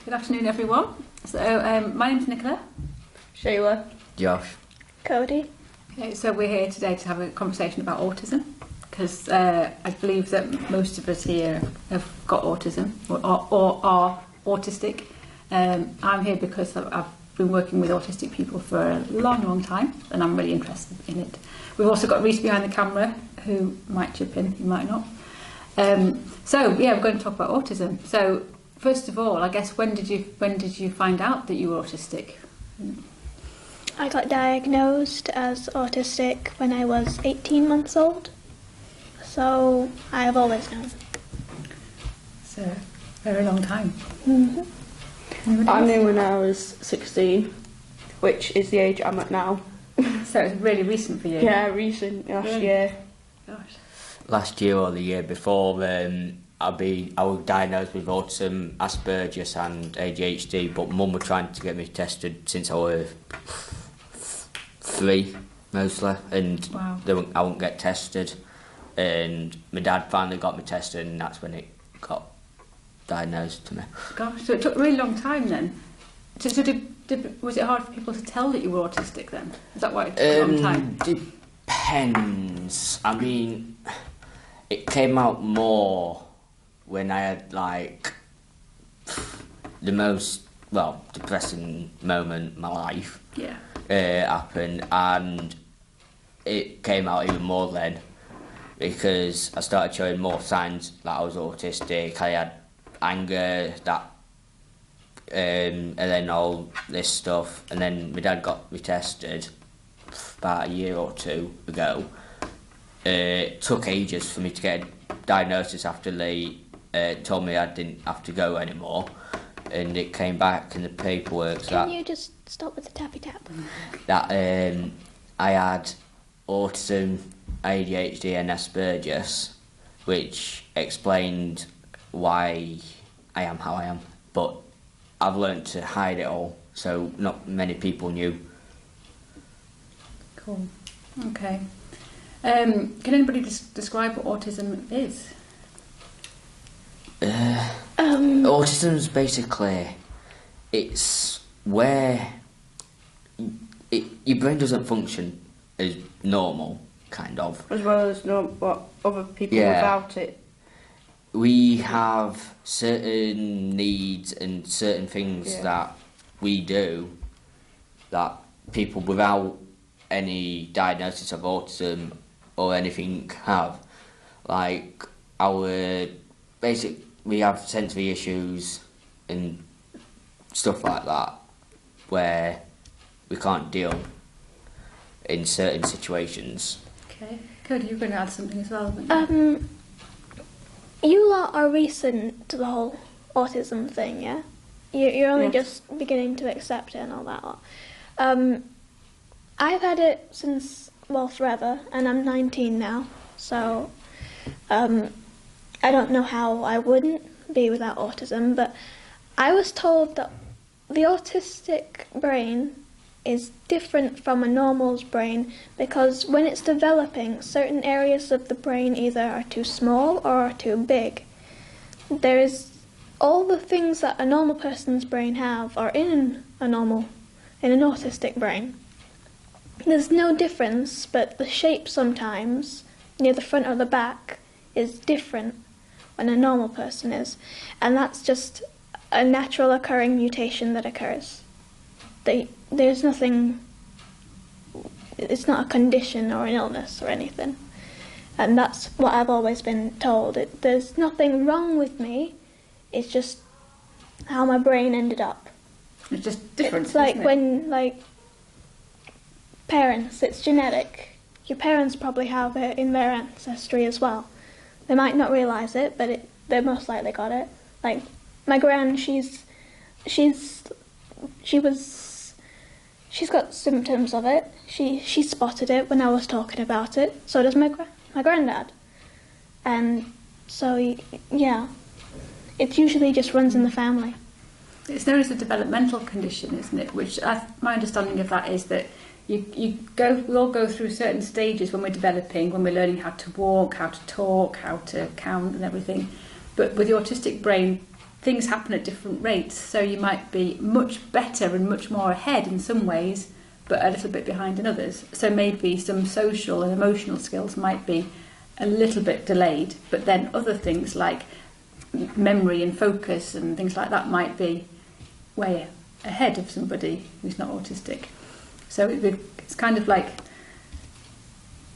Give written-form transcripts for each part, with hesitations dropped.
Good afternoon, everyone. So, my name's Nicola. Sheila. Josh. Cody. Okay, so we're here today to have a conversation about autism, because I believe that most of us here have got autism or are autistic. I'm here because I've been working with autistic people for a long time, and I'm really interested in it. We've also got Reese behind the camera, who might chip in, he might not. So yeah, we're going to talk about autism. So first of all, I guess when did you find out that you were autistic? I got diagnosed as autistic when I was 18 months old, so I have always known. It's a very long time. Mm-hmm. I knew when I was 16, which is the age I'm at now. So it's really recent for you? Yeah, recent, last year. Gosh. Last year or the year before, I was diagnosed with autism, Asperger's and ADHD, but Mum were trying to get me tested since I was 3, mostly, and Wow. I wouldn't get tested. And my dad finally got me tested, and that's when it got diagnosed to me. Gosh, so it took a really long time then. So was it hard for people to tell that you were autistic then? Is that why it took a long time? Depends. I mean, it came out more when I had like the most depressing moment in my life. Yeah. Happened, and it came out even more then because I started showing more signs that I was autistic. I had anger, and then all this stuff, and then my dad got me tested about a year or two ago. It took ages for me to get a diagnosis after they told me I didn't have to go anymore, and it came back in the paperwork Can you just stop with the tappy tap? that I had autism, ADHD and Asperger's, which explained why I am how I am, but I've learned to hide it all, so not many people knew. Cool. Okay. Can anybody describe what autism is? Autism's basically, it's where your brain doesn't function as normal, kind of. As well as what other people without it. We have certain needs and certain things that we do that people without any diagnosis of autism or anything have. Like we have sensory issues and stuff like that where we can't deal in certain situations. Okay. Cody, you're going to add something as well, aren't you? You lot are recent to the whole autism thing, yeah? You're only just beginning to accept it and all that lot. I've had it since, forever, and I'm 19 now, so I don't know how I wouldn't be without autism, but I was told that the autistic brain is different from a normal's brain because when it's developing, certain areas of the brain either are too small or are too big. There's all the things that a normal person's brain have are in an autistic brain. There's no difference, but the shape sometimes, near the front or the back, is different when a normal person is. And that's just a natural occurring mutation that occurs. There's nothing, it's not a condition or an illness or anything. And that's what I've always been told. There's nothing wrong with me, it's just how my brain ended up. It's just different. It's like isn't it? when, parents, it's genetic. Your parents probably have it in their ancestry as well. They might not realise it, but they most likely got it. Like, my gran, she's got symptoms of it. She spotted it when I was talking about it. So does my granddad. And so, yeah, it usually just runs in the family. It's known as a developmental condition, isn't it? Which my understanding of that is that we all go through certain stages when we're developing, when we're learning how to walk, how to talk, how to count and everything. But with the autistic brain, things happen at different rates. So you might be much better and much more ahead in some ways, but a little bit behind in others. So maybe some social and emotional skills might be a little bit delayed, but then other things like memory and focus and things like that might be way ahead of somebody who's not autistic. So it's kind of like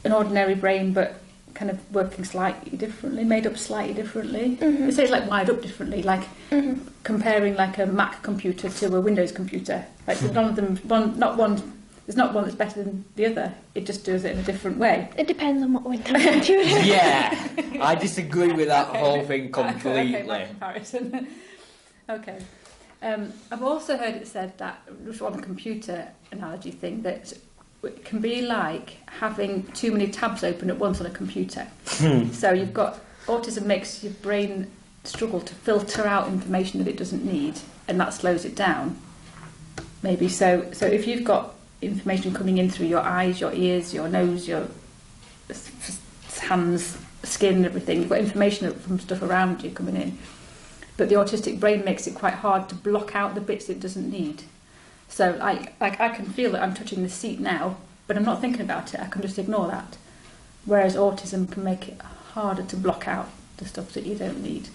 an ordinary brain, but kind of working slightly differently, made up slightly differently. Mhm. It says like wired up differently, like Mhm. comparing like a Mac computer to a Windows computer. Like none of them, there's not one that's better than the other. It just does it in a different way. It depends on what Windows computer. Yeah, I disagree with that whole thing Okay, completely. by comparison. Okay. I've also heard it said that, just on the computer analogy thing, that it can be like having too many tabs open at once on a computer. So you've got, autism makes your brain struggle to filter out information that it doesn't need, and that slows it down. Maybe so if you've got information coming in through your eyes, your ears, your nose, your hands, skin, everything, you've got information from stuff around you coming in. But the autistic brain makes it quite hard to block out the bits it doesn't need. So I can feel that I'm touching the seat now, but I'm not thinking about it. I can just ignore that. Whereas autism can make it harder to block out the stuff that you don't need,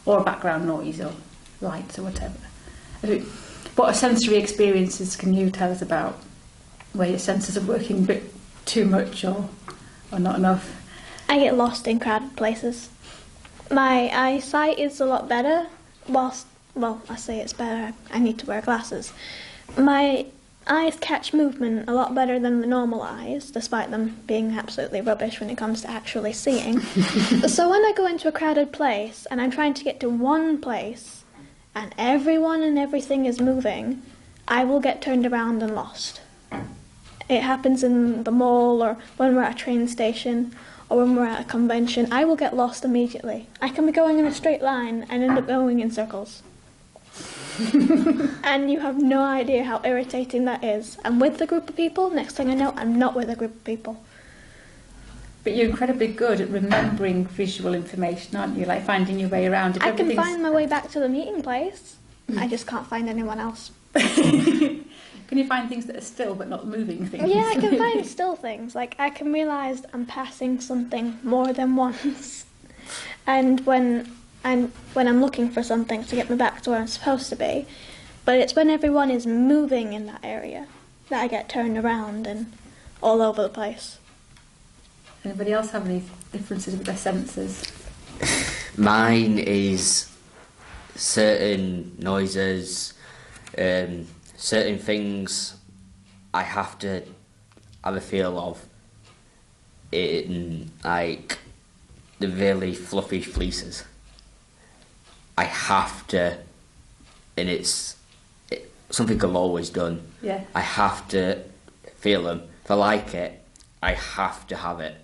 or background noise or lights or whatever. What sensory experiences can you tell us about where your senses are working a bit too much or not enough? I get lost in crowded places. My eyesight is a lot better, I say it's better, I need to wear glasses. My eyes catch movement a lot better than the normal eyes, despite them being absolutely rubbish when it comes to actually seeing. So when I go into a crowded place and I'm trying to get to one place and everyone and everything is moving, I will get turned around and lost. It happens in the mall, or when we're at a train station, or when we're at a convention. I will get lost immediately. I can be going in a straight line and end up going in circles. And you have no idea how irritating that is. I'm with a group of people, next thing I know, I'm not with a group of people. But you're incredibly good at remembering visual information, aren't you? Like finding your way around. If I can everything's- find my way back to the meeting place. I just can't find anyone else. Can you find things that are still but not moving things? Yeah, I can find still things. Like, I can realise I'm passing something more than once. And when I'm looking for something to get me back to where I'm supposed to be, but it's when everyone is moving in that area that I get turned around and all over the place. Anybody else have any differences with their senses? Mine is certain noises, certain things I have to have a feel of in, like the really fluffy fleeces. I have to, and it's something I've always done. Yeah. I have to feel them. If I like it, I have to have it.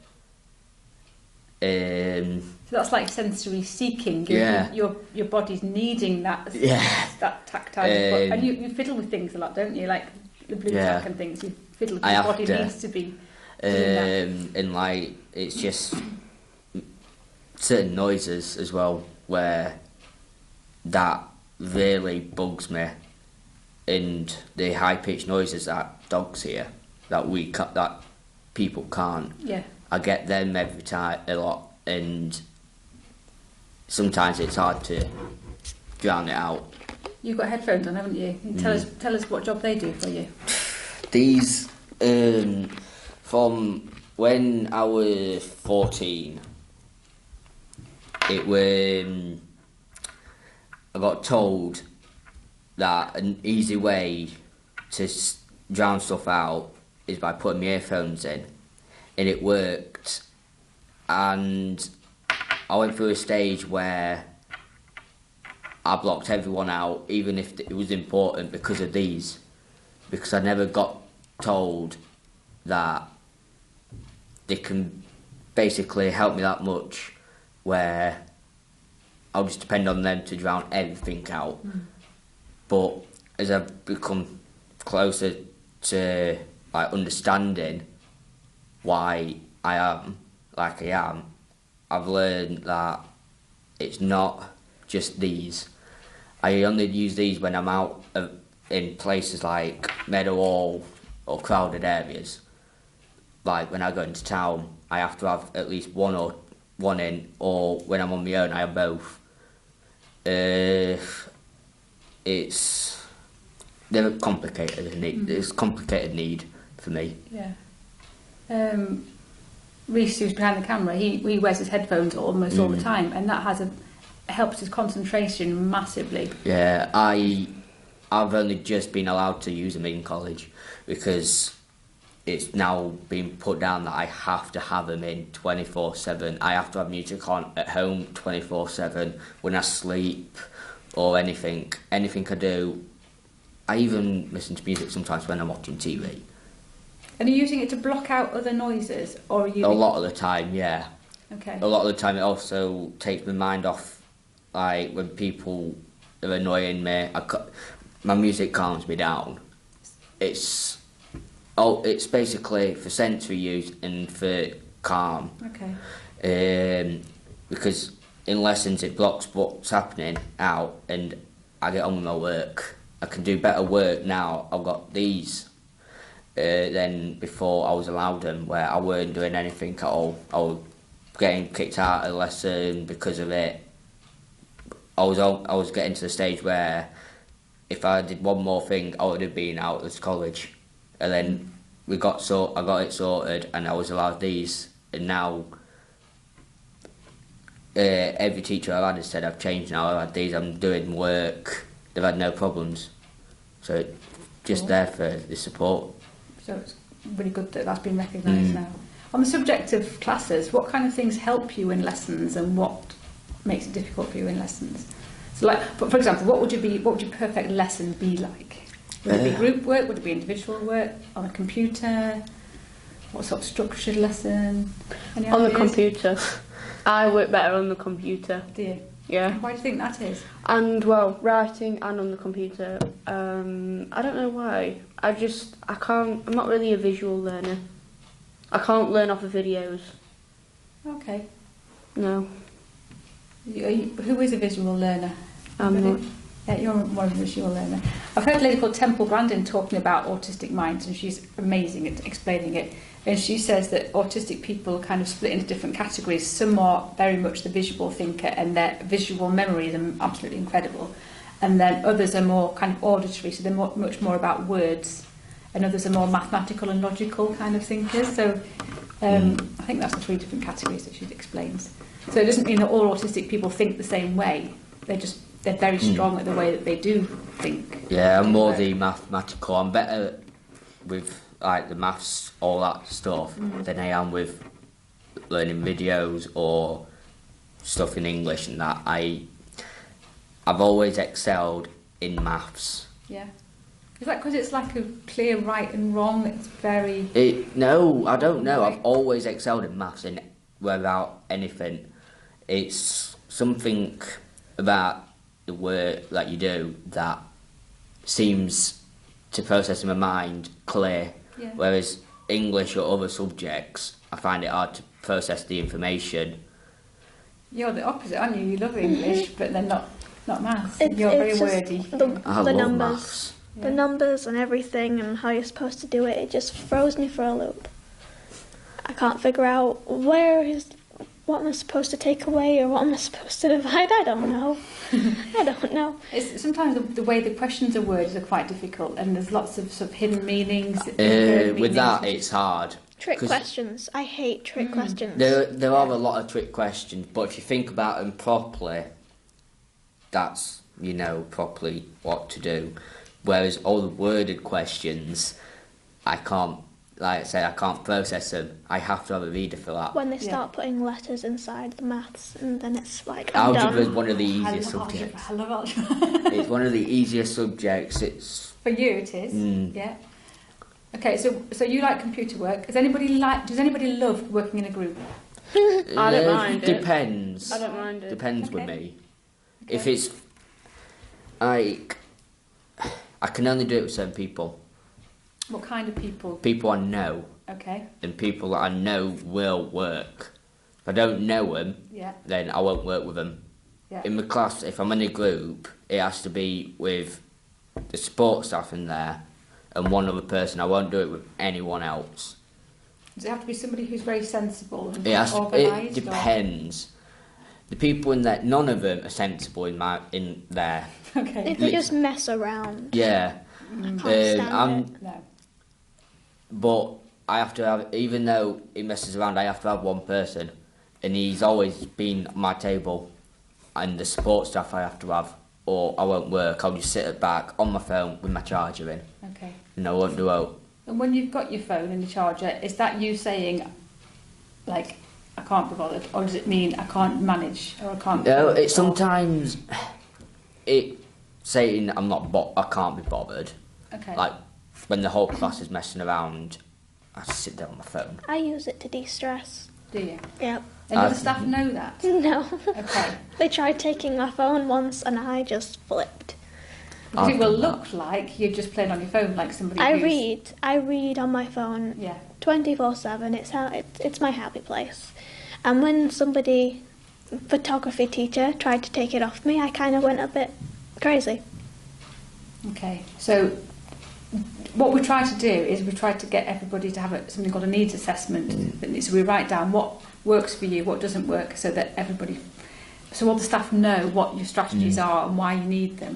So that's like sensory seeking. Yeah. Your body's needing that. Yeah. That tactile. And you fiddle with things a lot, don't you? Like the blue tack and things. You fiddle with. Your body needs to be. And like it's just certain noises as well where that really bugs me, and the high pitched noises that dogs hear that people can't. Yeah. I get them every time a lot, and sometimes it's hard to drown it out. You've got headphones on, haven't you? Tell us what job they do for you. These from when I was 14, it was I got told that an easy way to drown stuff out is by putting my earphones in, and it worked. And I went through a stage where I blocked everyone out, even if it was important, because of these, because I never got told that they can basically help me that much, where I'll just depend on them to drown everything out. But as I've become closer to like understanding why I am like I am, I've learned that it's not just these. I only use these when I'm out in places like Meadowhall or crowded areas. Like when I go into town, I have to have at least one in, or when I'm on my own, I have both. They're complicated. It's a complicated need for me. Yeah. Reese, who's behind the camera, he wears his headphones almost all the time, and that helps his concentration massively. Yeah, I've only just been allowed to use them in college because it's now been put down that I have to have them in 24/7. I have to have music on at home 24/7 when I sleep or anything I do. I even listen to music sometimes when I'm watching TV. And are you using it to block out other noises, or are you? A lot of the time, yeah. Okay. A lot of the time, it also takes my mind off. Like when people are annoying me, my music calms me down. It's basically for sensory use and for calm. Okay. Because in lessons it blocks what's happening out, and I get on with my work. I can do better work now. I've got these than before I was allowed them, where I weren't doing anything at all. I was getting kicked out of the lesson because of it. I was getting to the stage where if I did one more thing, I would have been out of college. And then I got it sorted, and I was allowed these. And now every teacher I've had has said I've changed now. I've had these. I'm doing work. They've had no problems. So it's just there for the support. So it's really good that that's been recognised now. On the subject of classes, what kind of things help you in lessons, and what makes it difficult for you in lessons? So, like, for example, what would your perfect lesson be like? Would it be group work? Would it be individual work on a computer? What sort of structured lesson? Any On the ideas? computer. I work better on the computer. Do you? Yeah. Why do you think that is? And well, writing and on the computer. I don't know why. I'm not really a visual learner. I can't learn off of videos. Okay. No. Who is a visual learner? I'm not. Yeah, you're more of a visual learner. I've heard a lady called Temple Grandin talking about autistic minds, and she's amazing at explaining it. And she says that autistic people are kind of split into different categories. Some are very much the visual thinker, and their visual memory is absolutely incredible. And then others are more kind of auditory, so they're much more about words. And others are more mathematical and logical kind of thinkers. So I think that's the three different categories that she explains. So it doesn't mean that all autistic people think the same way. They're very strong at the way that they do think. Yeah, I'm more the mathematical. I'm better with like the maths, all that stuff, than I am with learning videos or stuff in English and that. I've always excelled in maths. Yeah. Is that because it's like a clear right and wrong? It's very... No, I don't know. I've always excelled in maths and without anything. It's something about the work that you do that seems to process in my mind clear. Yeah. Whereas English or other subjects, I find it hard to process the information. You're the opposite, aren't you? You love English, but then not maths. It's You're very just wordy. I the love numbers. maths. The numbers and everything and how you're supposed to do it, it just throws me for a loop. I can't figure out what am I supposed to take away or what am I supposed to divide. I don't know. I don't know. It's sometimes the way the questions are worded are quite difficult, and there's lots of sort of hidden meanings. With that, it's hard. Trick questions. I hate trick questions. There are a lot of trick questions, but if you think about them properly, that's, properly what to do. Whereas all the worded questions, I can't, like I say, I can't process them. I have to have a reader for that. When they start putting letters inside the maths, and then it's like, Algebra is one of the easiest subjects. I love algebra. It's one of the easiest subjects. It's For you, it is. Yeah. Okay, so you like computer work. Does anybody love working in a group? I don't mind it. Depends. I don't mind it. Depends with Okay. me. If it's like, I can only do it with certain people. What kind of people? People I know, Okay. and people that I know will work. If I don't know them, Yeah. then I won't work with them. in my class, if I'm in a group, it has to be with the support staff in there and one other person. I won't do it with anyone else. Does it have to be somebody who's very sensible and It organised? depends. The people in there, none of them are sensible in there. Okay. If they just mess around. Yeah. I can't stand it. No. But I have to have, even though he messes around, I have to have one person, and he's always been at my table, and the support staff I have to have, or I won't work. I'll just sit at the back on my phone with my charger in, Okay. and I won't do out. And when you've got your phone and your charger, is that you saying, like, I can't be bothered, or does it mean I can't manage, or I can't? No, it's sometimes saying I can't be bothered. Okay. Like when the whole class is messing around, I just sit there on my phone. I use it to de-stress. Do you? Yep. And do the staff know that? No. Okay. They tried taking my phone once and I just flipped. Because it I've will done look like you're just playing on your phone, like somebody. I who's... read on my phone Yeah. 24/7. It's my happy place. And when somebody, photography teacher, tried to take it off me, I kind of went a bit crazy. Okay. So what we try to do is we try to get everybody to have something called a needs assessment. So we write down what works for you, what doesn't work, so that so all the staff know what your strategies are and why you need them.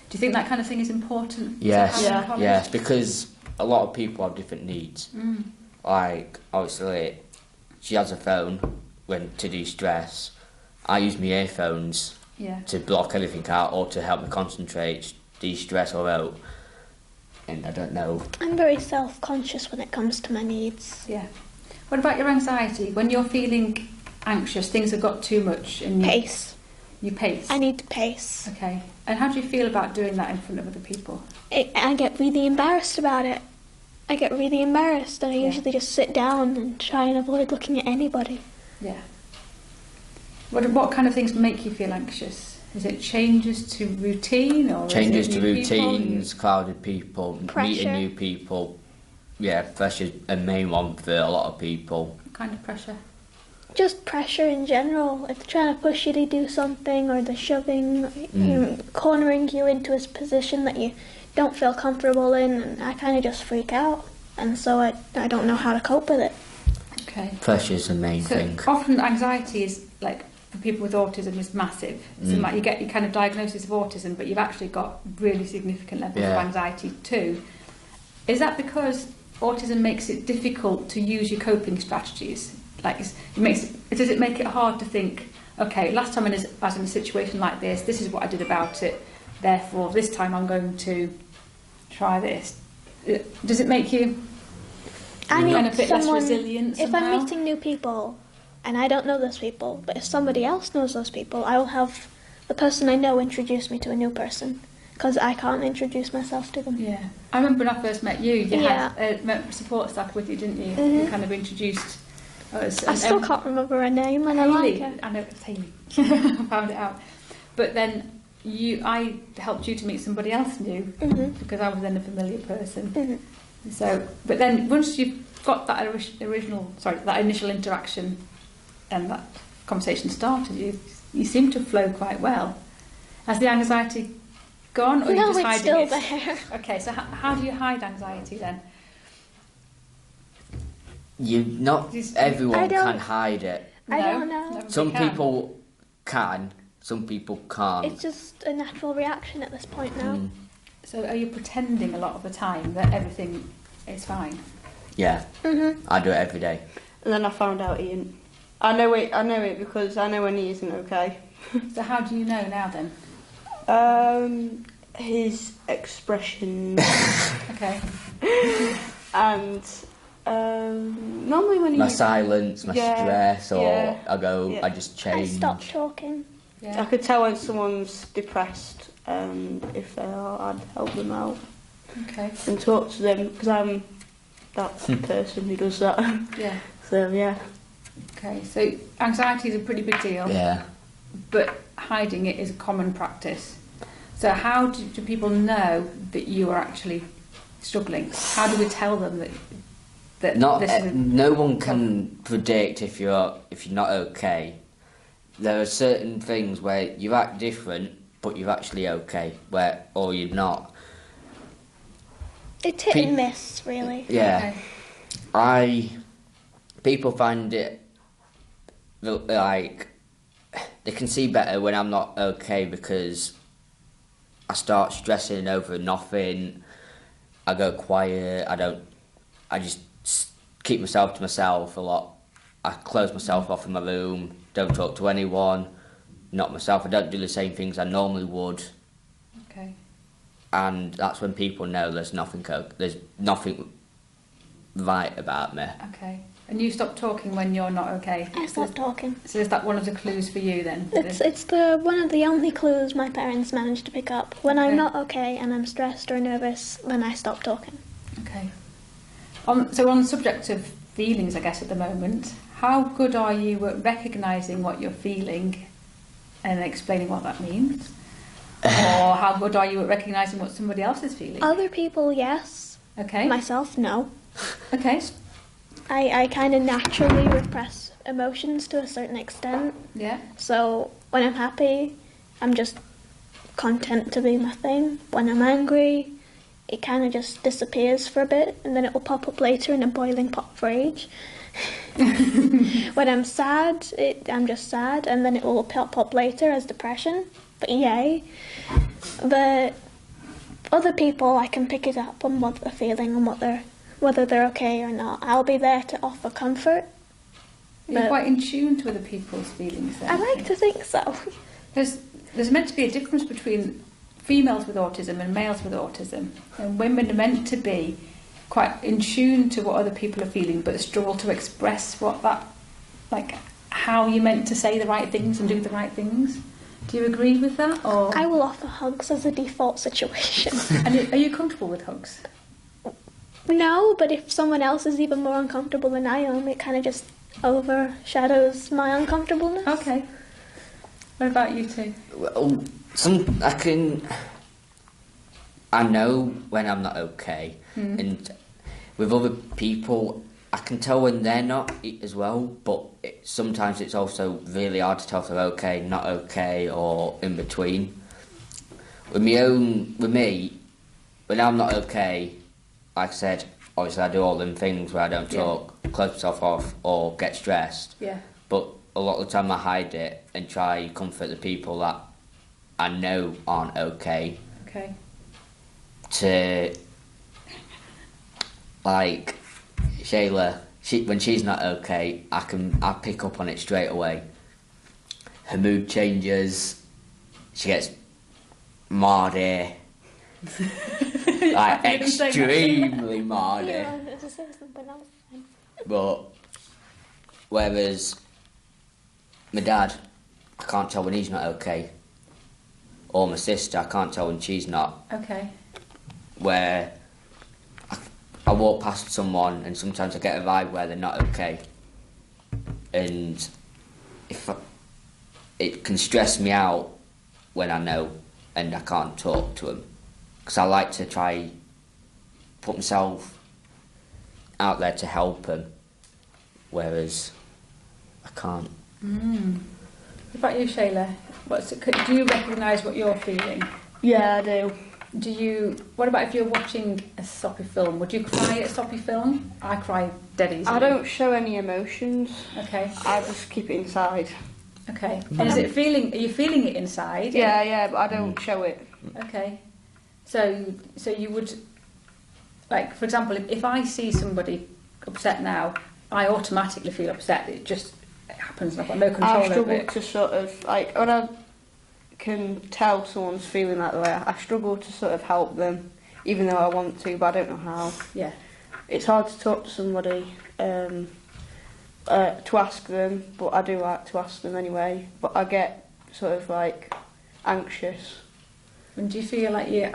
Do you think that kind of thing is important? Yes, Yeah. yes, because a lot of people have different needs. Like, obviously, she has a phone to de-stress. I use my earphones Yeah. to block everything out or to help me concentrate, de-stress or out. And I don't know. I'm very self-conscious when it comes to my needs. Yeah. What about your anxiety? When you're feeling anxious, things have got too much and Pace. you pace. I need to pace. Okay. And how do you feel about doing that in front of other people? I get really embarrassed about it. I get really embarrassed and I usually just sit down and try and avoid looking at anybody. Yeah. What kind of things make you feel anxious? Is it changes to routine or Changes is it to new people? routines, crowded people, Pressure. meeting new people. Yeah, pressure's a main one for a lot of people. What kind of pressure? Just pressure in general. If they're trying to push you to do something or they're shoving, cornering you into a position that you don't feel comfortable in, and I kind of just freak out. And so I don't know how to cope with it. Okay. Pressure's the main So thing. often anxiety is, like, for people with autism, is massive. So like you get your kind of diagnosis of autism, but you've actually got really significant levels of anxiety too. Is that because autism makes it difficult to use your coping strategies? Like, does it make it hard to think, okay, last time I was in a situation like this is what I did about it, therefore this time I'm going to try this. Does it make you I need kind of a bit less someone, resilient if somehow? I'm meeting new people and I don't know those people, but if somebody else knows those people, I will have the person I know introduce me to a new person because I can't introduce myself to them. Yeah, I remember when I first met you. You Yeah. had support staff with you, didn't you? Mhm. You kind of introduced us. I still can't remember her name and I like Hayley. her. I know it's Hayley. I found it out. But then I helped you to meet somebody else new because I was then a familiar person. So, but then once you've got that that initial interaction and that conversation started, you seem to flow quite well. Has the anxiety gone, or are you No, just it's hiding still it? there. Okay, so how do you hide anxiety then? Not Just- everyone I don't- can hide it. I No, don't know. nobody Some can. people can, some people can't. It's just a natural reaction at this point now. So are you pretending a lot of the time that everything is fine? Yeah, I do it every day. And then I found out he isn't. I know it because I know when he isn't okay. So how do you know now then? His expression Okay. and normally when he My silence, my stress, or I just I change. stopped talking. Yeah. I could tell when someone's depressed, if they are, I'd help them out Okay. and talk to them because I'm that person who does that. Yeah. So yeah. Okay. So anxiety is a pretty big deal. Yeah. But hiding it is a common practice. So how do people know that you are actually struggling? How do we tell them that Not this is no one can predict if you're not okay. there are certain things where you act different, but you're actually okay, or you're not. It's hit and miss, really. Yeah. Okay. People find it like they can see better when I'm not okay because I start stressing over nothing. I go quiet. I just keep myself to myself a lot. I close myself off in my room. Don't talk to anyone. Not myself. I don't do the same things I normally would. Okay. And that's when people know there's nothing right about me. Okay. And you stop talking when you're not okay? I stop talking. So is that one of the clues for you then? It's one of the only clues my parents managed to pick up. When I'm not okay and I'm stressed or nervous, then I stop talking. Okay. So on the subject of feelings, I guess, at the moment, how good are you at recognising what you're feeling and explaining what that means? Or how good are you at recognising what somebody else is feeling? Other people, yes. Okay. Myself, no. Okay. I kind of naturally repress emotions to a certain extent. Yeah. So when I'm happy, I'm just content to be my thing. When I'm angry, it kind of just disappears for a bit and then it will pop up later in a boiling pot of rage. When I'm sad, I'm just sad and then it will pop up later as depression. But yay. But other people, I can pick it up on what they're feeling and whether they're okay or not. I'll be there to offer comfort. You're quite in tune to other people's feelings then? I like to think so. There's meant to be a difference between females with autism and males with autism. And women are meant to be quite in tune to what other people are feeling, but struggle to express how you're meant to say the right things and do the right things. Do you agree with that? Or I will offer hugs as a default situation. And are you comfortable with hugs? No, but if someone else is even more uncomfortable than I am, it kind of just overshadows my uncomfortableness. Okay. What about you two? Well, I know when I'm not okay, and with other people, I can tell when they're not as well. But sometimes it's also really hard to tell if they're okay, not okay, or in between. With me, when I'm not okay, like I said, obviously I do all them things where I don't talk, close myself off, or get stressed. Yeah. But a lot of the time I hide it and try comfort the people that I know aren't okay. Okay. To, like, Shayla, when she's not okay, I pick up on it straight away. Her mood changes, she gets mardy, like extremely mardy. Yeah, to say something else. But whereas my dad, I can't tell when he's not okay, or my sister, I can't tell when she's not. Okay. Where I walk past someone and sometimes I get a vibe where they're not okay, and it can stress me out when I know and I can't talk to them, because I like to try put myself out there to help them, whereas I can't. What about you, Shayla? Do you recognise what you're feeling? Yeah, I do. What about if you're watching a soppy film? Would you cry at a soppy film? I cry dead easily. I don't show any emotions. Okay. I just keep it inside. Okay. And are you feeling it inside? Yeah, but I don't show it. Okay. So you would, like, for example, if I see somebody upset now, I automatically feel upset. It happens and I've got no control over it. I struggle to sort of, like, when I can tell someone's feeling that way, I struggle to sort of help them, even though I want to, but I don't know how. Yeah. It's hard to talk to somebody, to ask them, but I do like to ask them anyway. But I get sort of like anxious. And do you feel like you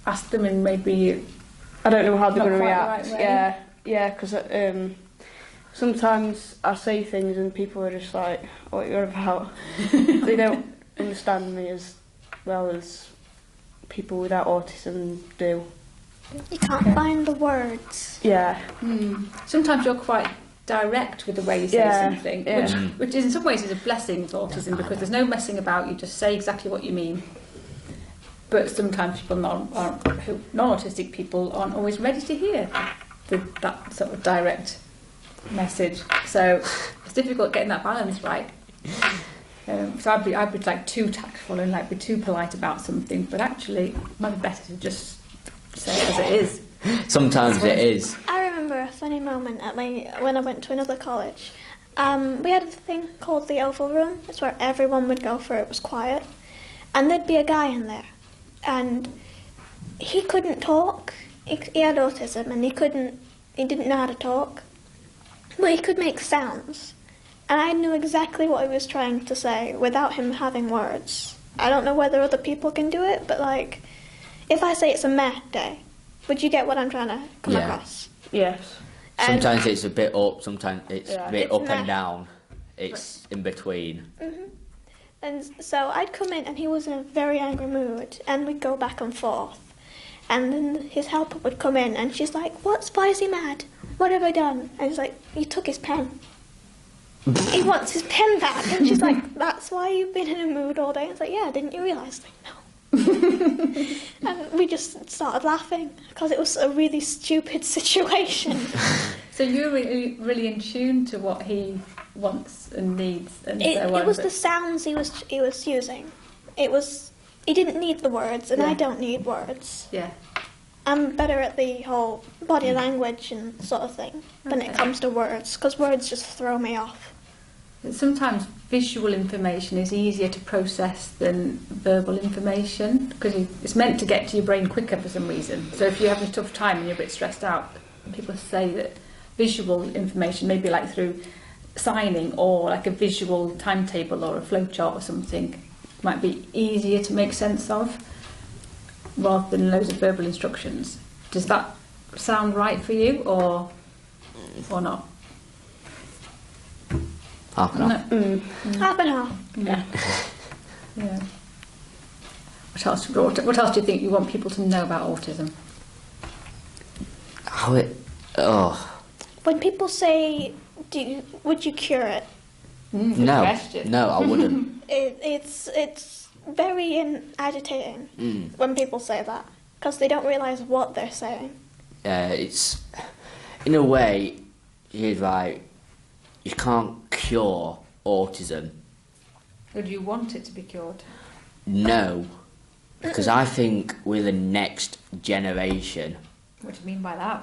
ask them and maybe I don't know how they're not going to quite react. the right way? Yeah, because sometimes I say things and people are just like, "What you're about?" They don't understand me as well as people without autism do. You can't find the words. Yeah. Sometimes you're quite direct with the way you say something, which in some ways is a blessing with autism, because there's no messing about. You just say exactly what you mean. But sometimes people non-autistic people aren't always ready to hear that sort of direct message. So it's difficult getting that balance right. So I'd be like too tactful and like be too polite about something, but actually it might be better to just say it as it is. Sometimes it is. I remember a funny moment when I went to another college. We had a thing called the Oval Room. It's where everyone would go for it was quiet. And there'd be a guy in there. And he couldn't talk. He had autism and he didn't know how to talk. But he could make sounds. And I knew exactly what he was trying to say without him having words. I don't know whether other people can do it, but like, if I say it's a meh day, would you get what I'm trying to come across? Yes. Sometimes it's a bit up, sometimes it's a bit up meh. and down. It's in between. And so I'd come in and he was in a very angry mood and we'd go back and forth. And then his helper would come in and she's like, why is he mad? What have I done? And he's like, you took his pen. He wants his pen back. And she's like, that's why you've been in a mood all day? And it's like, yeah, didn't you realise? Like, no. And we just started laughing because it was a really stupid situation. So you're really in tune to what he wants and needs, and so on. It was the sounds he was using. He didn't need the words, and I don't need words. Yeah. I'm better at the whole body language and sort of thing when it comes to words, because words just throw me off. Sometimes visual information is easier to process than verbal information, because it's meant to get to your brain quicker for some reason. So if you have a tough time and you're a bit stressed out, people say that visual information, maybe like through signing or like a visual timetable or a flowchart or something, might be easier to make sense of rather than loads of verbal instructions. Does that sound right for you or not? Half and half. Half and half. Yeah. What else do you think you want people to know about autism? When people say, would you cure it? No, I wouldn't. It's very agitating when people say that, because they don't realise what they're saying. It's, in a way, you're right, you can't cure autism. Would you want it to be cured? No, because I think we're the next generation. What do you mean by that?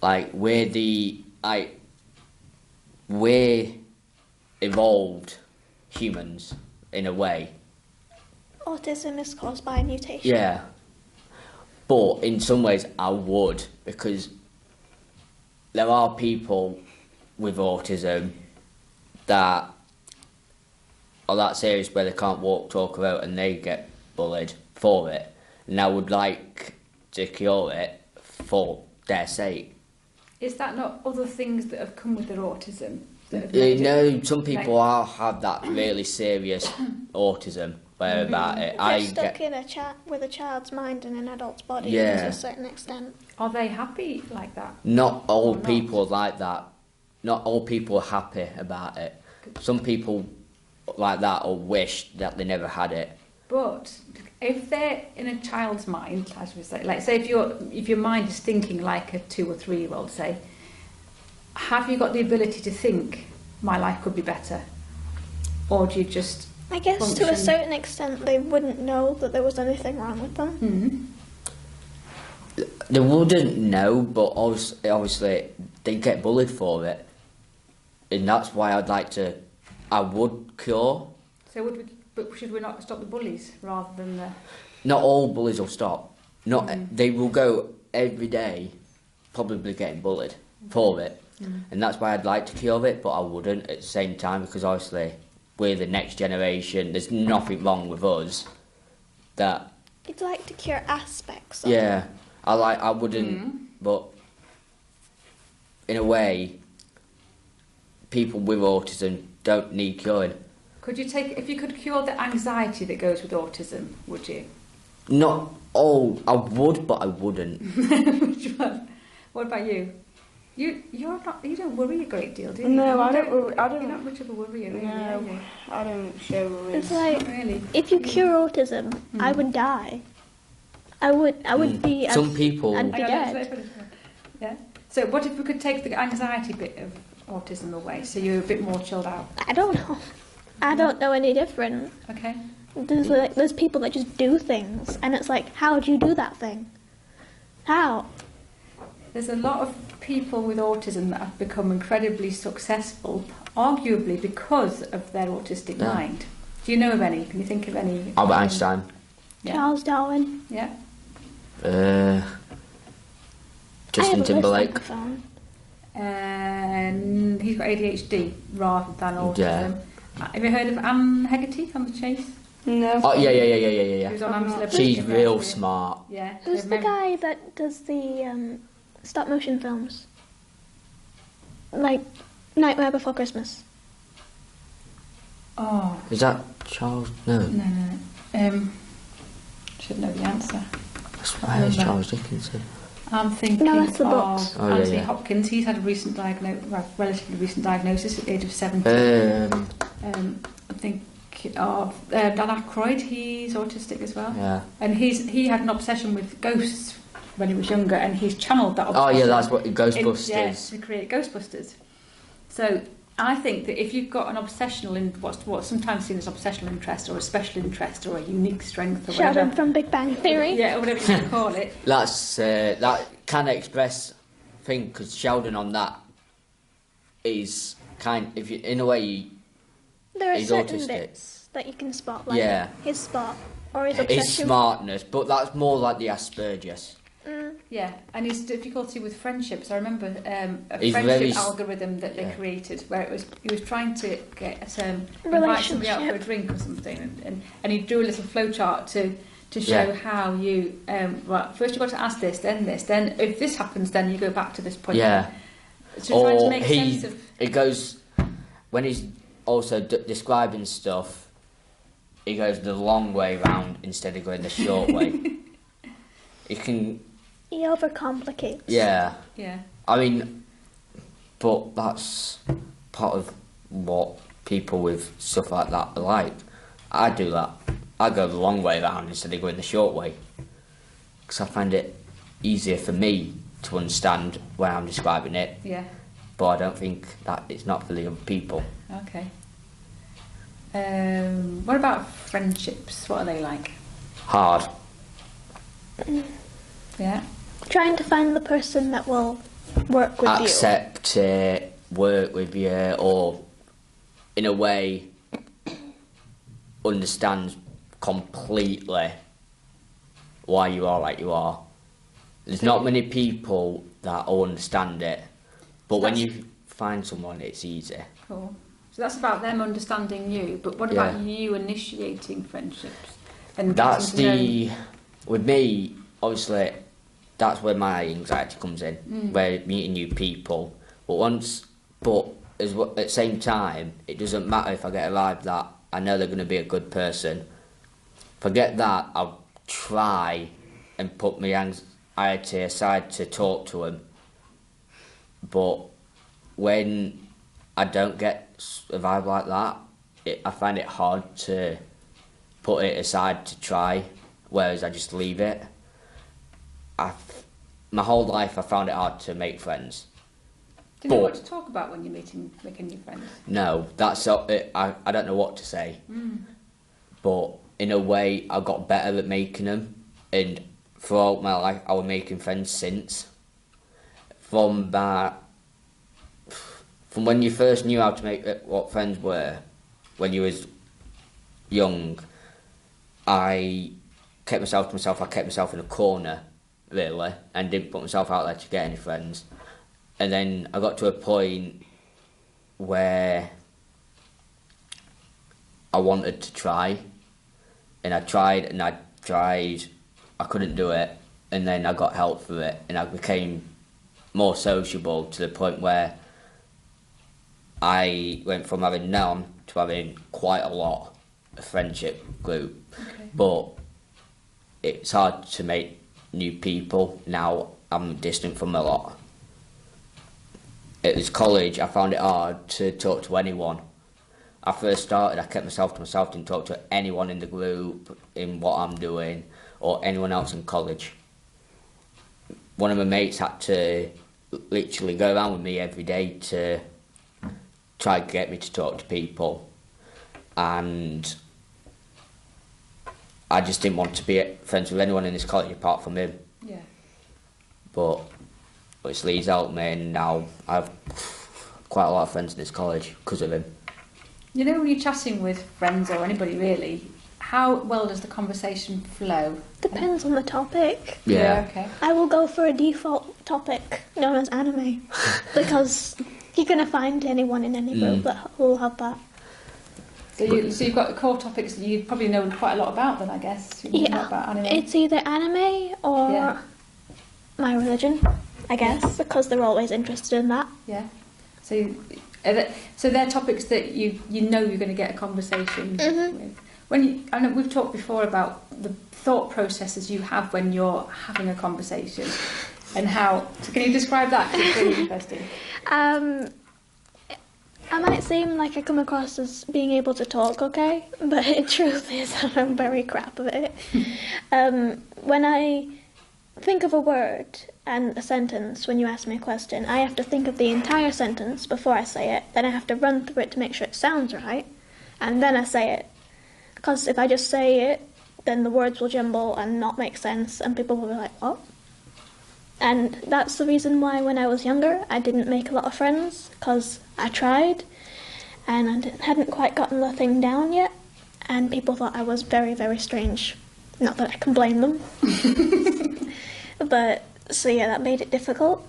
Like, we're evolved humans, in a way. Autism is caused by a mutation. Yeah. But in some ways I would, because there are people with autism that are that serious where they can't walk, talk about, and they get bullied for it. And I would like to cure it for their sake. Is that not other things that have come with their autism? Some people have that really serious autism about it. They're stuck in with a child's mind in an adult's body to a certain extent. Are they happy like that? Not all people like that. Not all people are happy about it. Some people like that or wish that they never had it. But if they're in a child's mind, as we say, like say if your mind is thinking like a 2 or 3 year old, say, have you got the ability to think my life could be better, or do you just? I guess function? to a certain extent they wouldn't know that there was anything wrong with them. They wouldn't know, but obviously they get bullied for it, and that's why I would cure. So should we not stop the bullies rather than the? Not all bullies will stop. They will go every day, probably getting bullied for it, and that's why I'd like to cure it, but I wouldn't at the same time, because obviously we're the next generation. There's nothing wrong with us. That. You'd like to cure aspects of it. I wouldn't, but in a way, people with autism don't need curing. If you could cure the anxiety that goes with autism, would you? Not all. I would, but I wouldn't. Which one? What about you? You don't worry a great deal, do you? No, I don't worry. You're not much of a worrier, really, are No, you? I don't show worries. It's like, Not really. if you cure autism, I would die. I would be. Some people. I'd be Hang on, dead. Yeah. So what if we could take the anxiety bit of autism away, so you're a bit more chilled out? I don't know. I don't know any different. Okay. There's people that just do things, and it's like, how do you do that thing? How? There's a lot of people with autism that have become incredibly successful, arguably because of their autistic Yeah. mind. Do you know of any? Can you think of any? Albert Einstein. Yeah. Charles Darwin. Yeah. I have Justin a list on Timberlake. my phone. And he's got ADHD rather than autism. Yeah. Have you heard of Anne Hegarty on The Chase? No. Oh yeah. She was on I'm Celebrity. She's real smart. Yeah. Who's the guy that does the stop motion films? Like Nightmare Before Christmas. Oh. Is that Charles? No. No. Should know the answer. I swear it's Charles Dickinson. I'm thinking No, that's the of books. Oh, yeah, Anthony yeah. Hopkins. He's had a relatively recent diagnosis at the age of 70. I think of Dan Aykroyd. He's autistic as well. Yeah. And he had an obsession with ghosts when he was younger, and he's channeled that obsession. Oh yeah, that's what Ghostbusters. To create Ghostbusters. So I think that if you've got an obsessional in what's sometimes seen as obsessional interest or a special interest or a unique strength or Sheldon whatever, from Big Bang Theory. yeah, or whatever you want to call it, That's that kind of express thing because Sheldon on that is if you in a way There are he's certain autistic. bits that you can spot, like Yeah. his spot or his obsession. his smartness, but that's more like the Asperger's. yeah, and his difficulty with friendships. I remember a He's friendship very algorithm that they yeah. created where he was trying to get invite somebody out for a Relationship. drink or something, and he'd do a little flowchart to show Yeah. how you well, first you've got to ask this, then if this happens, then you go back to this point. Yeah. So trying to Or make sense of it goes when he's also describing stuff. He goes the long way round instead of going the short way. He can. He overcomplicates. Yeah. yeah. I mean, but that's part of what people with stuff like that are like. I do that. I go the long way round instead of going the short way. Because I find it easier for me to understand when I'm describing it. Yeah. But I don't think that it's not for the other people. Okay. What about friendships? What are they like? Hard. Yeah. Trying to find the person that will work with Accept work with you, or in a way understands completely why you are like you are. There's not many people that will understand it, but when you find someone, it's easy. Cool. So that's about them understanding you, but what about you initiating friendships? And That's getting to know- with me, obviously, that's where my anxiety comes in, where meeting new people. But at the same time, it doesn't matter if I get a vibe that I know they're going to be a good person. If I get that, I'll try and put my anxiety aside to talk to them. But when I don't get a vibe like that, I find it hard to put it aside to try, whereas I just leave it. My whole life I found it hard to make friends. Do you know what to talk about when you're making new friends? No, that's it. I don't know what to say. But in a way, I got better at making them, and throughout my life, I was making friends since. From when you first knew how to make what friends were, when you was young, I kept myself to myself. I kept myself in a corner, really, and didn't put myself out there to get any friends. And then I got to a point where I wanted to try, and I tried and I tried. I couldn't do it, and then I got help for it, and I became more sociable to the point where I went from having none to having quite a lot of friendship group. Okay. But it's hard to make new people now. I'm distant from a lot. at this college, I found it hard to talk to anyone. I first started, I kept myself to myself, didn't talk to anyone in the group, in what I'm doing, or anyone else in college. One of my mates had to literally go around with me every day to try to get me to talk to people, and I just didn't want to be friends with anyone in this college apart from him. Yeah. But obviously he's helped me, and now I have quite a lot of friends in this college because of him. You know, when you're chatting with friends or anybody really, how well does the conversation flow? Depends on the topic. Yeah. Okay. I will go for a default topic known as anime because you're going to find anyone in any group that will have that. So you've got the core topics that you probably know quite a lot about then, I guess. You know a lot about anime. It's either anime or my religion, I guess, because they're always interested in that. Yeah. So they're topics that you know you're going to get a conversation with. I know we've talked before about the thought processes you have when you're having a conversation, and how. So can you describe that? It's really interesting. I might seem like I come across as being able to talk okay, but the truth is I'm very crap at it. When I think of a word and a sentence, when you ask me a question, I have to think of the entire sentence before I say it, then I have to run through it to make sure it sounds right, and then I say it. Because if I just say it, then the words will jumble and not make sense, and people will be like, what? And that's the reason why when I was younger I didn't make a lot of friends, because I tried and I hadn't quite gotten the thing down yet, and people thought I was very, very strange. Not that I can blame them. But, so yeah, that made it difficult.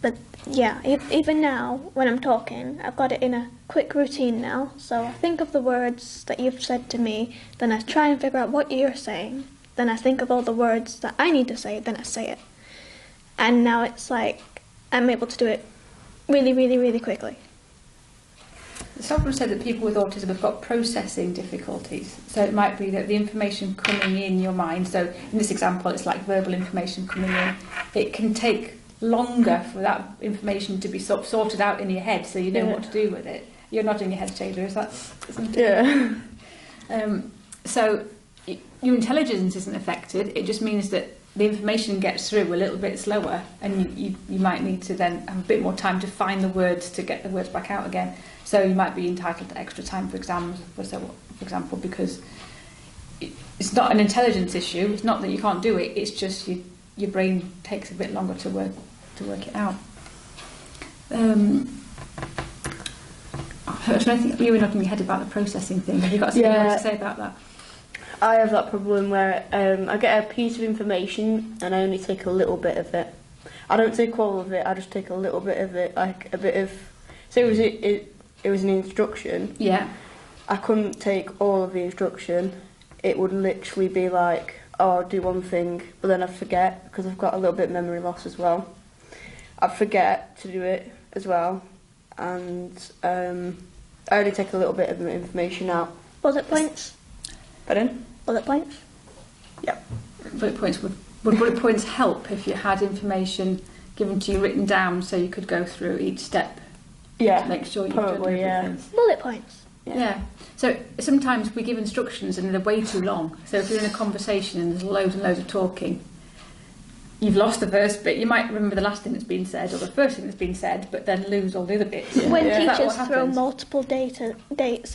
But yeah, even now, when I'm talking, I've got it in a quick routine now. So I think of the words that you've said to me, then I try and figure out what you're saying, then I think of all the words that I need to say, then I say it. And now it's like, I'm able to do it really, really, really quickly. It's often said that people with autism have got processing difficulties. So it might be that the information coming in your mind, so in this example it's like verbal information coming in, it can take longer for that information to be sort of sorted out in your head so you know what to do with it. You're nodding your head, Taylor, is that? Yeah. So your intelligence isn't affected, it just means that the information gets through a little bit slower, and you might need to then have a bit more time to find the words to get the words back out again. So you might be entitled to extra time for exams, for example, because it's not an intelligence issue. It's not that you can't do it. It's just your brain takes a bit longer to work it out. I think you were nodding your head about the processing thing. Have you got something else to say about that? I have that problem where I get a piece of information and I only take a little bit of it. I don't take all of it, I just take a little bit of it, like a bit of... So it was an instruction. Yeah. I couldn't take all of the instruction. It would literally be like, oh, I'll do one thing, but then I forget, because I've got a little bit of memory loss as well. I forget to do it as well, and I only take a little bit of the information out. Bullet points? Pardon? Bullet points? Yep. Bullet points would bullet points help if you had information given to you written down so you could go through each step? Yeah, to make sure you've probably, done everything. Bullet points. Yeah. So sometimes we give instructions and they're way too long. So if you're in a conversation and there's loads and loads of talking, you've lost the first bit. You might remember the last thing that's been said or the first thing that's been said, but then lose all the other bits. When Is that teachers what throw happens? multiple dates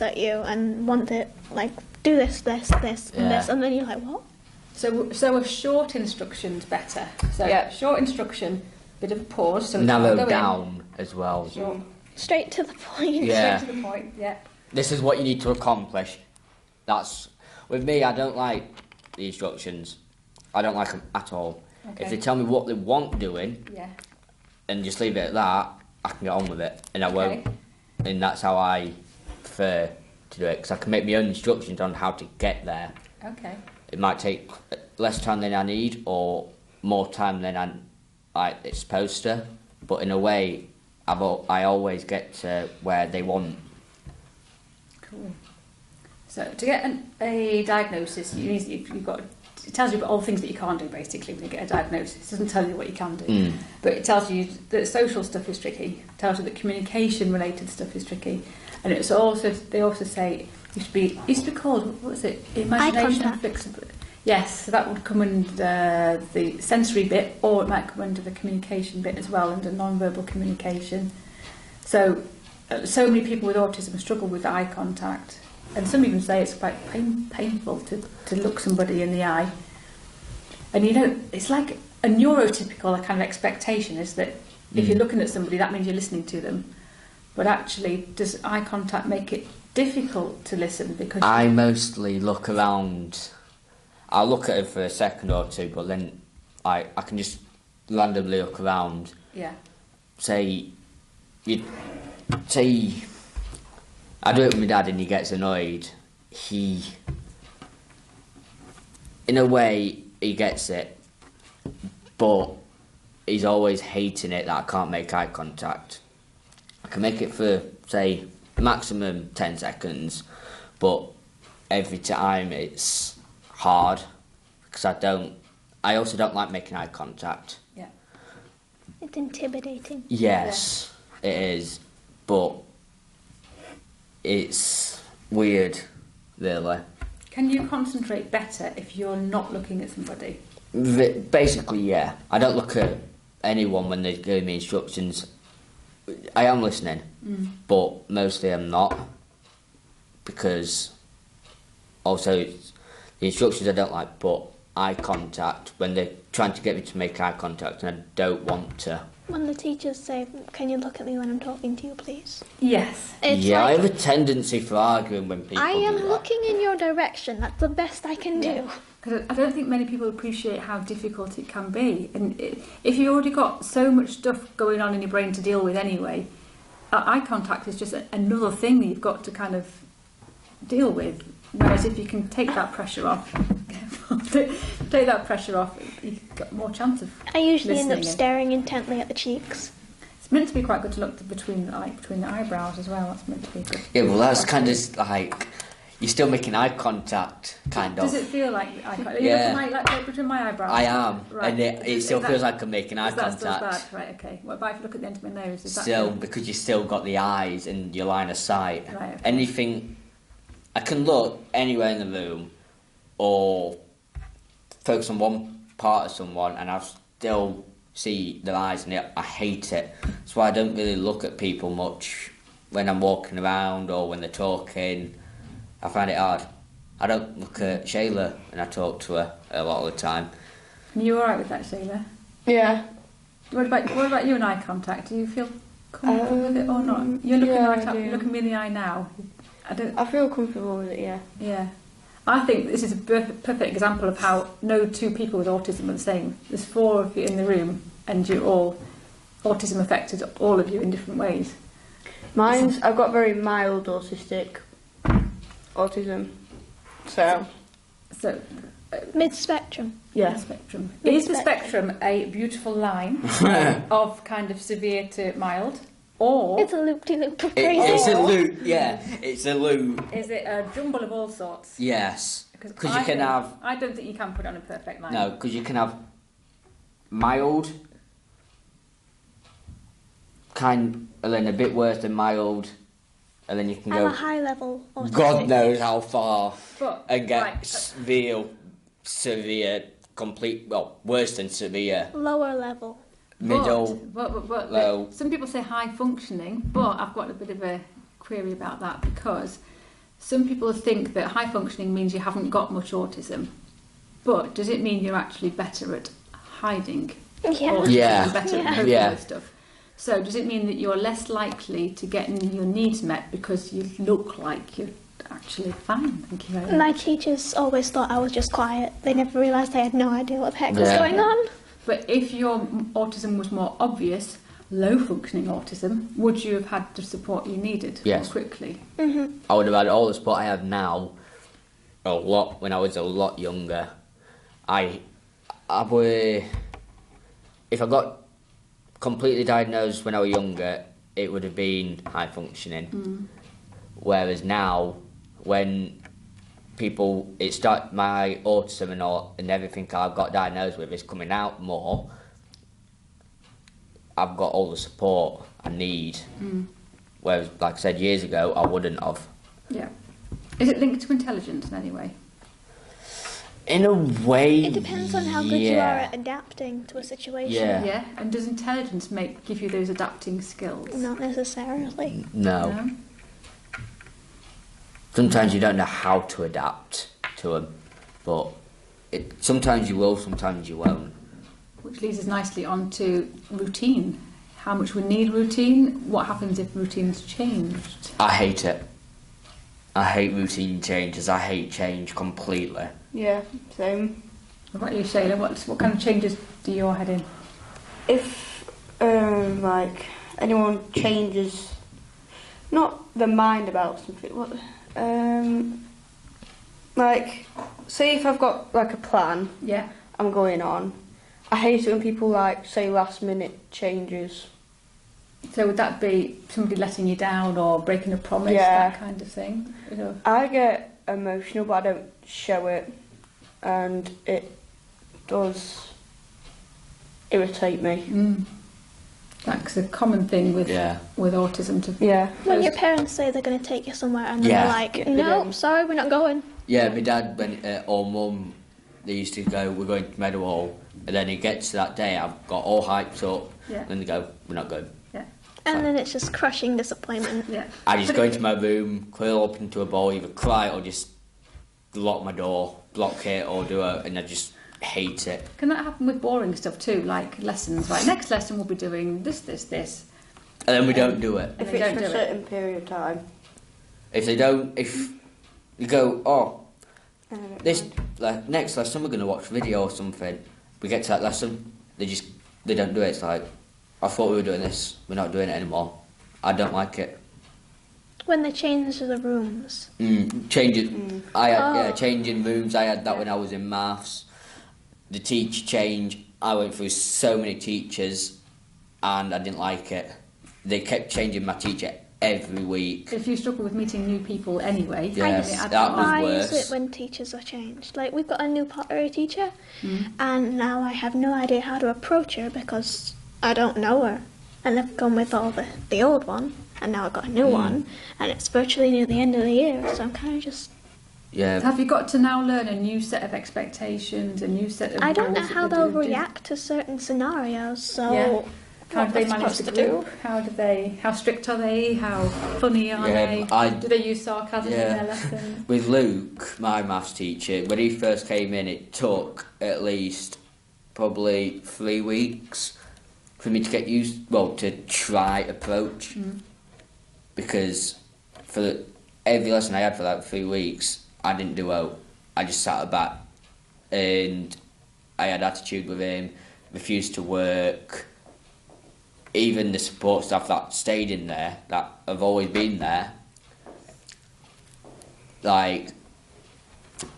at you and want it, like, do this, and this, and then you're like, what? So a short instruction's better. So short instruction, bit of a pause. So it's Narrow not going down as well. Short. Straight to the point. Yeah. Straight to the point. Yeah. This is what you need to accomplish. That's with me. I don't like the instructions. I don't like them at all. Okay. If they tell me what they want doing, and just leave it at that, I can get on with it, and I won't. And that's how I prefer to do it, because I can make my own instructions on how to get there. Okay. It might take less time than I need, or more time than it's supposed to. But in a way, I always get to where they want. Cool. So to get a diagnosis, you've got it tells you about all things that you can't do basically when you get a diagnosis. It doesn't tell you what you can do, but it tells you that social stuff is tricky. It tells you that communication related stuff is tricky, and it's also they also say it used to be called, what was it? Imagination and flexibility. Yes, so that would come under the sensory bit, or it might come under the communication bit as well, under non-verbal communication. So many people with autism struggle with eye contact, and some even say it's quite painful to look somebody in the eye. And you know, it's like a neurotypical kind of expectation is that if you're looking at somebody, that means you're listening to them. But actually, does eye contact make it difficult to listen? Because I mostly look around. I'll look at it for a second or two, but then I can just randomly look around. Yeah. Say I do it with my dad and he gets annoyed. In a way, he gets it, but he's always hating it that I can't make eye contact. I can make it for, say, maximum 10 seconds, but every time it's hard because I also don't like making eye contact. Yeah. It's intimidating. Yes, it is, but it's weird, really. Can you concentrate better if you're not looking at somebody? Basically, yeah. I don't look at anyone when they give me instructions. I am listening, but mostly I'm not, because also the instructions I don't like, but eye contact, when they're trying to get me to make eye contact and I don't want to. When the teachers say, "Can you look at me when I'm talking to you, please?" Yes. It's yeah, like, I have a tendency for arguing when people I am do that. looking in your direction. That's the best I can do. Because I don't think many people appreciate how difficult it can be. And if you've already got so much stuff going on in your brain to deal with anyway, eye contact is just another thing that you've got to kind of deal with. Whereas if you can take that pressure off, you've got more chance of I usually end up listening in. staring intently at the cheeks. It's meant to be quite good to look between the eyebrows as well. That's meant to be good. Yeah, well, that's kind of like you're still making eye contact, kind of. Does it feel like eye contact? Yeah. Like between my eyebrows? I am, Right. and it still feels like I'm making eye That's contact. bad. Right, okay. What about if you look at the end of my nose? Is that Still, good? because you still got the eyes and your line of sight. Right, okay. Anything, I can look anywhere in the room, or focus on one part of someone, and I'll still see their eyes, and I hate it. That's why I don't really look at people much when I'm walking around or when they're talking. I find it hard. I don't look at Shayla when I talk to her a lot of the time. Are you alright with that, Sheila? Yeah. What about you and eye contact? Do you feel comfortable with it or not? You're looking yeah, right I up, do. you're looking me in the eye now. I feel comfortable with it, yeah. Yeah. I think this is a perfect example of how no two people with autism are the same. There's 4 of you in the room and you're all autism affected, all of you in different ways. I've got very mild autism. So Mid-spectrum. yeah. Spectrum. Is the spectrum a beautiful line of kind of severe to mild? Or It's a loop-de-loop of crazy. It's a loop, yeah. It's a loop. is it a jumble of all sorts? Yes. Because I you can don't- have I don't think you can put it on a perfect line. no. Because you can have mild, and then a bit worse than mild, and then you can I'm go a high-level autistic. God knows how far But, and get right, severe, complete, well, worse than severe, Lower level. middle. But low. some people say high functioning, but I've got a bit of a query about that because some people think that high functioning means you haven't got much autism. But does it mean you're actually better at hiding Yeah. autism Yeah. and better Yeah. at coping Yeah. with stuff? So does it mean that you're less likely to get your needs met because you look like you're actually fine? Thank you very much. My teachers always thought I was just quiet. They never realised I had no idea what the heck was Yeah. going on. But if your autism was more obvious, low functioning autism, would you have had the support you needed Yes. more quickly? I would have had all the support I have now a lot when I was a lot younger. I would, if I got completely diagnosed when I was younger, it would have been high functioning. Whereas now, when people, my autism and everything I've got diagnosed with is coming out more. I've got all the support I need. Whereas, like I said, years ago, I wouldn't have. Yeah. Is it linked to intelligence in any way? In a way, It depends on how good you are at adapting to a situation. Yeah. Yeah. And does intelligence give you those adapting skills? Not necessarily. No. Sometimes you don't know how to adapt to them, but sometimes you will, sometimes you won't. Which leads us nicely on to routine. How much we need routine. What happens if routine's changed? I hate it. I hate routine changes. I hate change completely. Yeah, same. What about you, Shayla? What kind of changes do your head in? If like anyone changes, not their mind about something, like say if I've got like a plan, Yeah. I'm going on. I hate it when people like say last minute changes. So would that be somebody letting you down or breaking a promise, Yeah. that kind of thing? You know? I get emotional, but I don't show it, and it does irritate me. That's a common thing with Yeah. autism. Yeah. When your parents say they're going to take you somewhere and then Yeah. they're like, Yeah, no, yeah. sorry, we're not going. Yeah, my dad, or mum, they used to go, we're going to Meadowhall, and then it gets to that day, I've got all hyped up, Yeah. and then they go, we're not going. Yeah. And then it's just crushing disappointment. Yeah. I just go into my room, curl up into a ball, either cry or just lock my door, block it, or and I just hate it. Can that happen with boring stuff too, like lessons? Like next lesson we'll be doing this. And then we don't do it. If They it's don't for a do it. certain period of time. If you go, oh, then I don't this mind. next lesson we're going to watch a video or something, we get to that lesson, they don't do it. It's like, I thought we were doing this, we're not doing it anymore. I don't like it. When they change the rooms. Changing rooms. I had that when I was in maths. The teacher change. I went through so many teachers, and I didn't like it. They kept changing my teacher every week. If you struggle with meeting new people anyway, Yes, then it adds that on. was Why worse. is it when teachers are changed? Like, we've got a new pottery teacher, and now I have no idea how to approach her because I don't know her. And I've gone with all the old one, and now I've got a new one, and it's virtually near the end of the year, so I'm kind of just... Yeah. Have you got to now learn a new set of expectations, a new set of I don't know rules that how they're they'll doing? react to certain scenarios, so... Yeah. How what do they they're manage the supposed to do. group? How strict are they? How funny are they? Do they use sarcasm in their lessons? With Luke, my maths teacher, when he first came in, it took at least probably 3 weeks for me to get to try approach. Because for every lesson I had for like 3 weeks, I didn't do well. I just sat at the back, and I had attitude with him, refused to work. Even the support staff that stayed in there, that have always been there, like,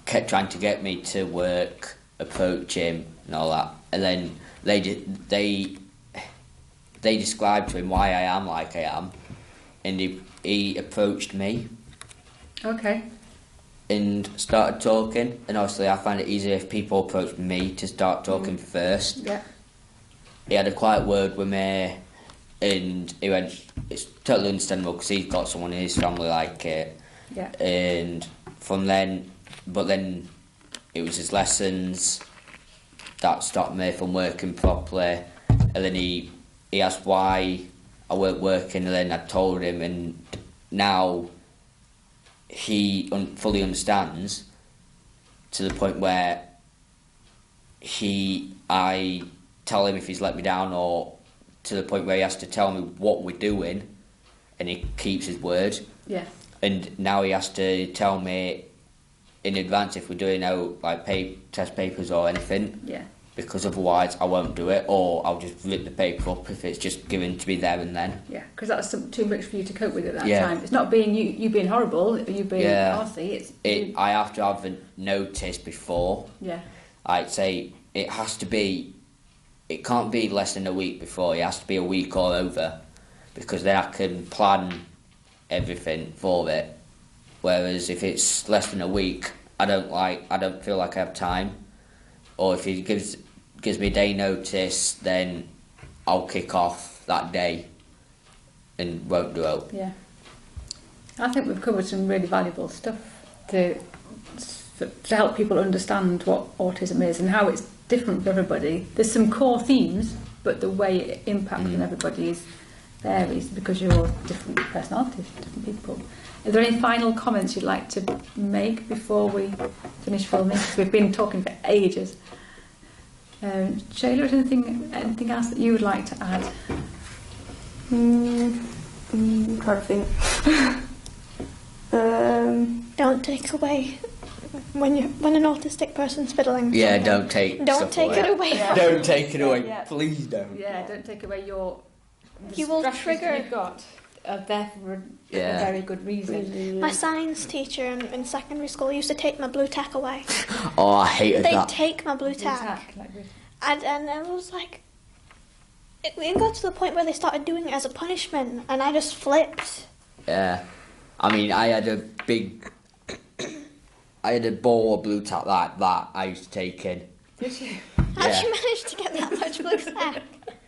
kept trying to get me to work, approach him and all that. And then they described to him why I am like I am, and he approached me Okay. and started talking. And obviously I find it easier if people approach me to start talking first. Yeah. He had a quiet word with me, and he went, it's totally understandable because he's got someone in his family like it. Yeah. And from then, but then it was his lessons that stopped me from working properly. And then he asked why I weren't working, and then I told him, and now he fully understands to the point where I tell him if he's let me down, or to the point where he has to tell me what we're doing, and he keeps his word. Yeah. And now he has to tell me in advance if we're doing test papers or anything, Yeah. because otherwise I won't do it, or I'll just rip the paper up if it's just given to me there and then. Yeah, because that's too much for you to cope with at that Yeah. time. It's not being you being horrible, you being arsey. It's I have to have a notice before. yeah. I'd say it has to be. It can't be less than a week before. It has to be a week or over, because then I can plan everything for it. Whereas if it's less than a week, I don't feel like I have time, or if he gives me a day notice, then I'll kick off that day and won't do it. Yeah. I think we've covered some really valuable stuff to help people understand what autism is and how it's different for everybody. There's some core themes, but the way it impacts on everybody varies because you're different personalities, different people. Are there any final comments you'd like to make before we finish filming? Because we've been talking for ages. Shayla, is anything else that you would like to add? I'm trying to think. Don't take away when an autistic person's fiddling. Yeah, something. don't take it away. Yeah. Don't take it away. Yeah. Please don't. Yeah, don't take away the You will strategies trigger- you've got are there for a very good reason. My science teacher in secondary school used to take my blue tack away. Oh, I hated They'd that. take my blue tack. And I was like, it got to the point where they started doing it as a punishment, and I just flipped. Yeah. I mean, I had a ball of blue tack like that I used to take in. Did you? How'd you manage to get that much blue tack?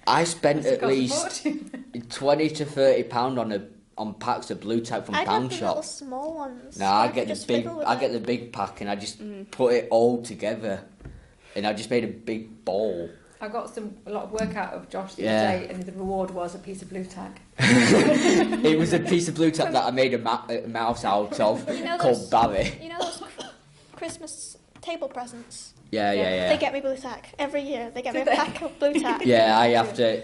I spent That's at cost a least fortune. £20 to £30 on packs of blue tack from I'd pound have the little shop. small ones. No, I could get just the big. fiddle with I it. get the big pack, and I just put it all together, and I just made a big ball. I got a lot of work out of Josh the Yeah. other day, and the reward was a piece of blue tack. It was a piece of blue tack that I made a mouse out of, You know called those- Barry. You know those Christmas table presents? Yeah. They get me blue tack every year. They get me a Do they? pack of blue tack. Yeah, I have to.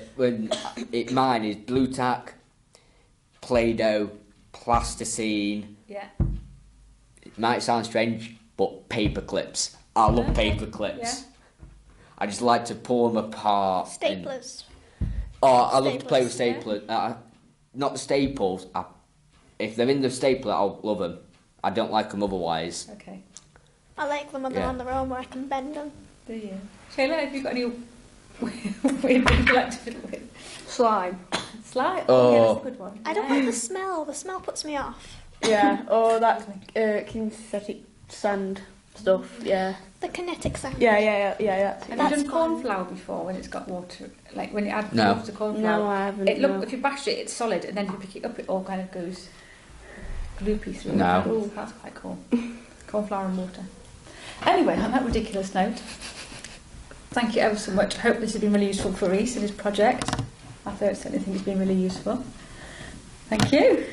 Mine is blue tack, Play-Doh, plasticine. Yeah. It might sound strange, but paper clips. I love Okay. paper clips. Yeah. I just like to pull them apart. and- Staplers. I love to play with Staplers, staplers. Not the staples. If they're in the stapler, I'll love them. I don't like them otherwise. Okay. I like them when they're Yeah. on their own where I can bend them. Do you? Shayla, have you got any weird things you like to fiddle with? Slime. Slide? Oh. Yeah, that's a good one. I don't like the smell. The smell puts me off. Yeah. Or that kinesthetic sand stuff. Yeah. The kinetic sound. Yeah. Have That's you done fine. corn flour before when it's got water? Like when you add No. water to corn flour? No, I haven't. It if you bash it, it's solid, and then if you pick it up, it all kind of goes gloopy through. No. Ooh, that's quite cool. Corn flour and water. Anyway, on that ridiculous note, thank you ever so much. I hope this has been really useful for Reese and his project. I certainly think it's been really useful. Thank you.